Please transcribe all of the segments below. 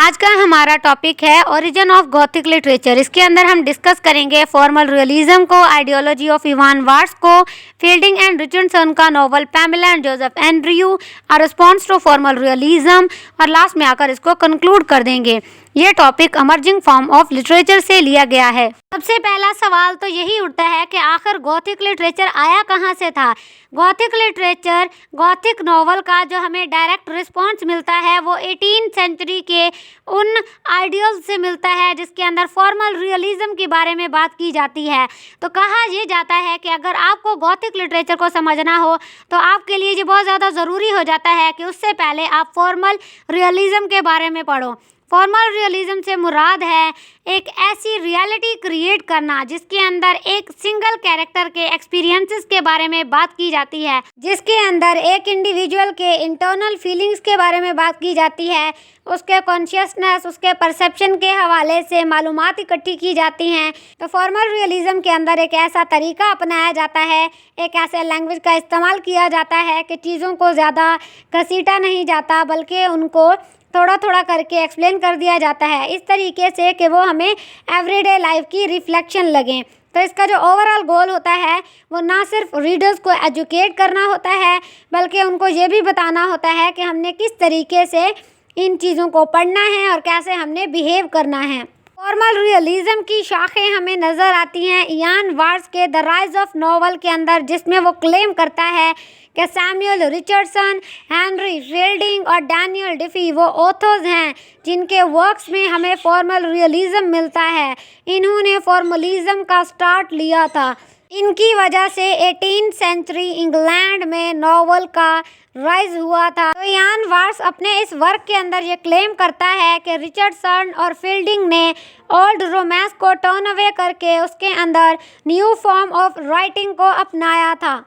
आज का हमारा टॉपिक है ओरिजिन ऑफ गॉथिक लिटरेचर। इसके अंदर हम डिस्कस करेंगे फॉर्मल रियलिज्म को, आइडियोलॉजी ऑफ इवान वार्स को, फील्डिंग एंड रिचर्डसन का novel Pamela and Joseph Andrew, a response to formal realism, और लास्ट में आकर इसको कंक्लूड कर देंगे। ये topic emerging form of literature से लिया गया है। सबसे पहला सवाल तो यही उठता है कि आखिर गॉथिक लिटरेचर आया कहाँ से था। गॉथिक लिटरेचर, गॉथिक नॉवल का जो हमें डायरेक्ट रिस्पॉन्स मिलता है वो 18th सेंचुरी के उन आइडियल्स से मिलता है जिसके अंदर फॉर्मल रियलिज्म के बारे में बात की जाती है। तो कहा यह जाता है कि अगर आपको गॉथिक लिटरेचर को समझना हो तो आपके लिए ये बहुत ज़्यादा ज़रूरी हो जाता है कि उससे पहले आप फॉर्मल रियलिज्म के बारे में पढ़ो। फॉर्मल रियलिज्म से मुराद है एक ऐसी रियलिटी क्रिएट करना जिसके अंदर एक सिंगल कैरेक्टर के एक्सपीरियंसेस के बारे में बात की जाती है, जिसके अंदर एक इंडिविजुअल के इंटरनल फीलिंग्स के बारे में बात की जाती है, उसके कॉन्शियसनेस, उसके परसेप्शन के हवाले से मालूमात इकट्ठी की जाती हैं। तो फॉर्मल रियलिज्म के अंदर एक ऐसा तरीका अपनाया जाता है, एक ऐसे लैंग्वेज का इस्तेमाल किया जाता है कि चीज़ों को ज़्यादा घसीटा नहीं जाता बल्कि उनको थोड़ा थोड़ा करके एक्सप्लेन कर दिया जाता है, इस तरीके से कि वो हमें एवरीडे लाइफ की रिफ्लेक्शन लगें। तो इसका जो ओवरऑल गोल होता है वो ना सिर्फ रीडर्स को एजुकेट करना होता है बल्कि उनको ये भी बताना होता है कि हमने किस तरीके से इन चीज़ों को पढ़ना है और कैसे हमने बिहेव करना है। फॉर्मल रियलिज्म की शाखें हमें नज़र आती हैं इयान वार्स के द राइज ऑफ नॉवल के अंदर, जिसमें वो क्लेम करता है कि सैमुअल रिचर्डसन, हेनरी फील्डिंग और डैनियल डिफी वो ऑथर्स हैं जिनके वर्क्स में हमें फॉर्मल रियलिज्म मिलता है। इन्होंने फॉर्मलिज्म का स्टार्ट लिया था। इनकी वजह से 18th सेंचुरी इंग्लैंड में नॉवल का राइज हुआ था। तो इयान वार्स अपने इस वर्क के अंदर ये क्लेम करता है कि रिचर्डसन और फील्डिंग ने ओल्ड रोमांस को टर्न अवे करके उसके अंदर न्यू फॉर्म ऑफ राइटिंग को अपनाया था।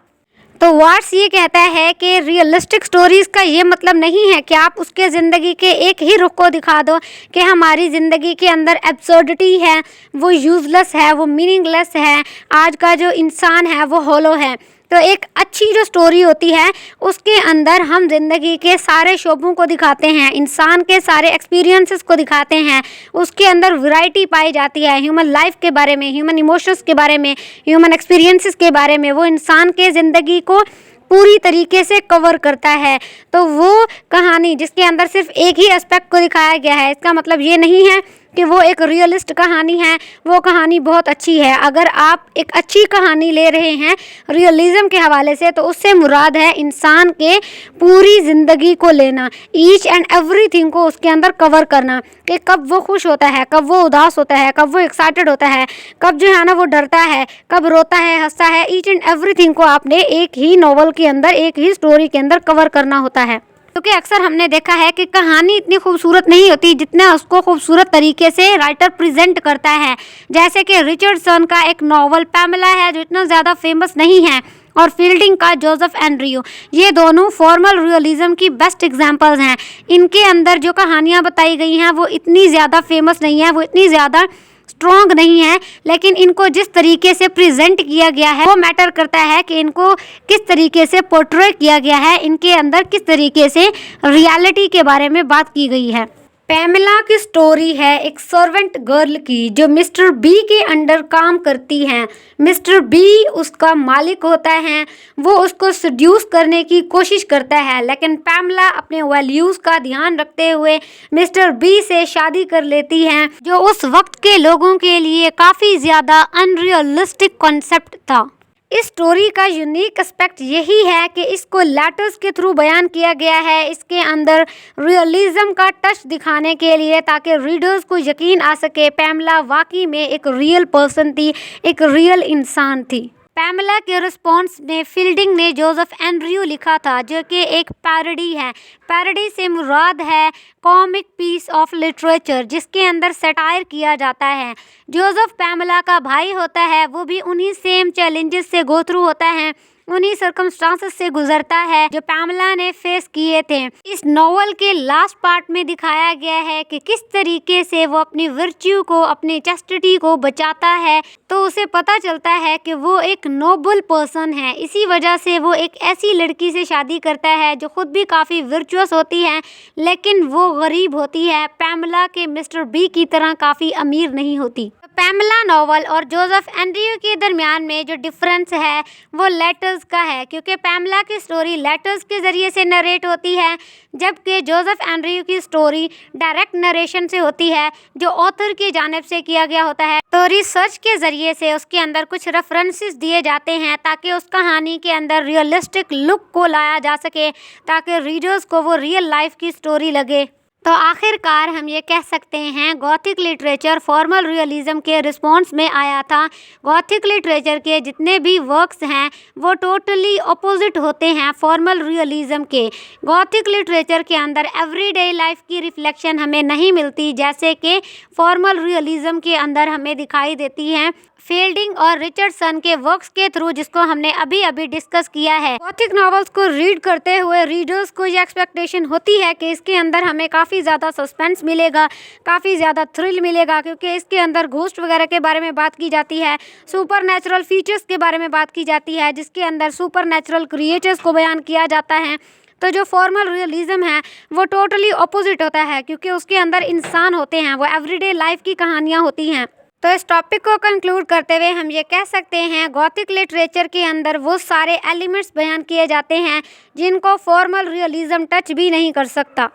तो वार्स ये कहता है कि रियलिस्टिक स्टोरीज़ का ये मतलब नहीं है कि आप उसके ज़िंदगी के एक ही रुख को दिखा दो कि हमारी ज़िंदगी के अंदर एब्सर्डिटी है, वो यूज़लेस है, वो मीनिंगलेस है, आज का जो इंसान है वो होलो है। तो एक अच्छी जो स्टोरी होती है उसके अंदर हम ज़िंदगी के सारे शोबों को दिखाते हैं, इंसान के सारे एक्सपीरियंसेस को दिखाते हैं, उसके अंदर वैरायटी पाई जाती है ह्यूमन लाइफ के बारे में, ह्यूमन इमोशंस के बारे में, ह्यूमन एक्सपीरियंसेस के बारे में। वो इंसान के ज़िंदगी को पूरी तरीके से कवर करता है। तो वो कहानी जिसके अंदर सिर्फ एक ही एस्पेक्ट को दिखाया गया है, इसका मतलब ये नहीं है कि वो एक रियलिस्ट कहानी है, वो कहानी बहुत अच्छी है। अगर आप एक अच्छी कहानी ले रहे हैं रियलिज्म के हवाले से तो उससे मुराद है इंसान के पूरी ज़िंदगी को लेना, ईच एंड एवरीथिंग को उसके अंदर कवर करना कि कब वो खुश होता है, कब वो उदास होता है, कब वो एक्साइटेड होता है, कब जो है ना वो डरता है, कब रोता है, हंसता है। ईच एंड एवरीथिंग को आपने एक ही नॉवल के अंदर, एक ही स्टोरी के अंदर कवर करना होता है। क्योंकि अक्सर हमने देखा है कि कहानी इतनी खूबसूरत नहीं होती जितना उसको खूबसूरत तरीके से राइटर प्रेजेंट करता है। जैसे कि रिचर्डसन का एक नॉवल पैमेला है जो इतना ज़्यादा फेमस नहीं है, और फील्डिंग का जोसेफ एंड्रयू, ये दोनों फॉर्मल रियलिज्म की बेस्ट एग्जांपल्स हैं। इनके अंदर जो कहानियाँ बताई गई हैं वो इतनी ज़्यादा फेमस नहीं है, वो इतनी ज़्यादा स्ट्रॉन्ग नहीं है, लेकिन इनको जिस तरीके से प्रेजेंट किया गया है वो मैटर करता है कि इनको किस तरीके से पोर्ट्रे किया गया है, इनके अंदर किस तरीके से रियलिटी के बारे में बात की गई है। पैमेला की स्टोरी है एक सर्वेंट गर्ल की जो मिस्टर बी के अंडर काम करती हैं। मिस्टर बी उसका मालिक होता है, वो उसको सड्यूस करने की कोशिश करता है, लेकिन पैमेला अपने वैल्यूज़ का ध्यान रखते हुए मिस्टर बी से शादी कर लेती हैं, जो उस वक्त के लोगों के लिए काफ़ी ज़्यादा अनरियलिस्टिक कॉन्सेप्ट था। इस स्टोरी का यूनिक एस्पेक्ट यही है कि इसको लेटर्स के थ्रू बयान किया गया है, इसके अंदर रियलिज्म का टच दिखाने के लिए, ताकि रीडर्स को यकीन आ सके पैमेला वाकई में एक रियल पर्सन थी, एक रियल इंसान थी। पैमेला के रिस्पॉन्स में फील्डिंग ने जोसेफ एंड्रयू लिखा था जो कि एक पैरोडी है। पैरोडी से मुराद है कॉमिक पीस ऑफ लिटरेचर जिसके अंदर सटायर किया जाता है। जोसेफ पैमेला का भाई होता है, वो भी उन्हीं सेम चैलेंजेस से गो थ्रू होता है, उन्हीं सर्कमस्टांसेस से गुजरता है जो पैमला ने फेस किए थे। इस नॉवल के लास्ट पार्ट में दिखाया गया है कि किस तरीके से वो अपनी वर्च्यू को, अपनी चैस्टिटी को बचाता है, तो उसे पता चलता है कि वो एक नोबल पर्सन है। इसी वजह से वो एक ऐसी लड़की से शादी करता है जो खुद भी काफ़ी वर्चुअस होती है, लेकिन वो गरीब होती है, पैमला के मिस्टर बी की तरह काफ़ी अमीर नहीं होती। पैमला नॉवल और जोसेफ एंड्रयू के दरमियान में जो डिफरेंस है वो लेटर्स का है, क्योंकि पैमला की स्टोरी लेटर्स के ज़रिए से नरेट होती है, जबकि जोसेफ एंड्रयू की स्टोरी डायरेक्ट नरेशन से होती है, जो ऑथर की जानिब से किया गया होता है। तो रिसर्च के ज़रिए से उसके अंदर कुछ रेफरेंसेस दिए जाते हैं ताकि उस कहानी के अंदर रियलिस्टिक लुक को लाया जा सके, ताकि रीडर्स को वो रियल लाइफ की स्टोरी लगे। तो आखिरकार हम ये कह सकते हैं गॉथिक लिटरेचर फॉर्मल रियलिज़म के रिस्पॉन्स में आया था। गॉथिक लिटरेचर के जितने भी वर्क्स हैं वो टोटली अपोजिट होते हैं फॉर्मल रियलिज़म के। गॉथिक लिटरेचर के अंदर एवरीडे लाइफ की रिफ्लेक्शन हमें नहीं मिलती, जैसे कि फॉर्मल रियलिज़म के अंदर हमें दिखाई देती हैं फील्डिंग और रिचर्डसन के वर्क्स के थ्रू, जिसको हमने अभी अभी डिस्कस किया है। गॉथिक नॉवेल्स को रीड करते हुए रीडर्स को ये एक्सपेक्टेशन होती है कि इसके अंदर हमें काफ़ी ज़्यादा सस्पेंस मिलेगा, काफ़ी ज़्यादा थ्रिल मिलेगा, क्योंकि इसके अंदर घोस्ट वगैरह के बारे में बात की जाती है, सुपर नेचुरल फीचर्स के बारे में बात की जाती है, जिसके अंदर सुपर नेचुरल क्रिएचर्स को बयान किया जाता है। तो जो फॉर्मल रियलिज़म है वो टोटली अपोजिट होता है, क्योंकि उसके अंदर इंसान होते हैं, वो एवरीडे लाइफ की कहानियाँ होती हैं। तो इस टॉपिक को कंक्लूड करते हुए हम ये कह सकते हैं गॉथिक लिटरेचर के अंदर वो सारे एलिमेंट्स बयान किए जाते हैं जिनको फॉर्मल रियलिज़म टच भी नहीं कर सकता।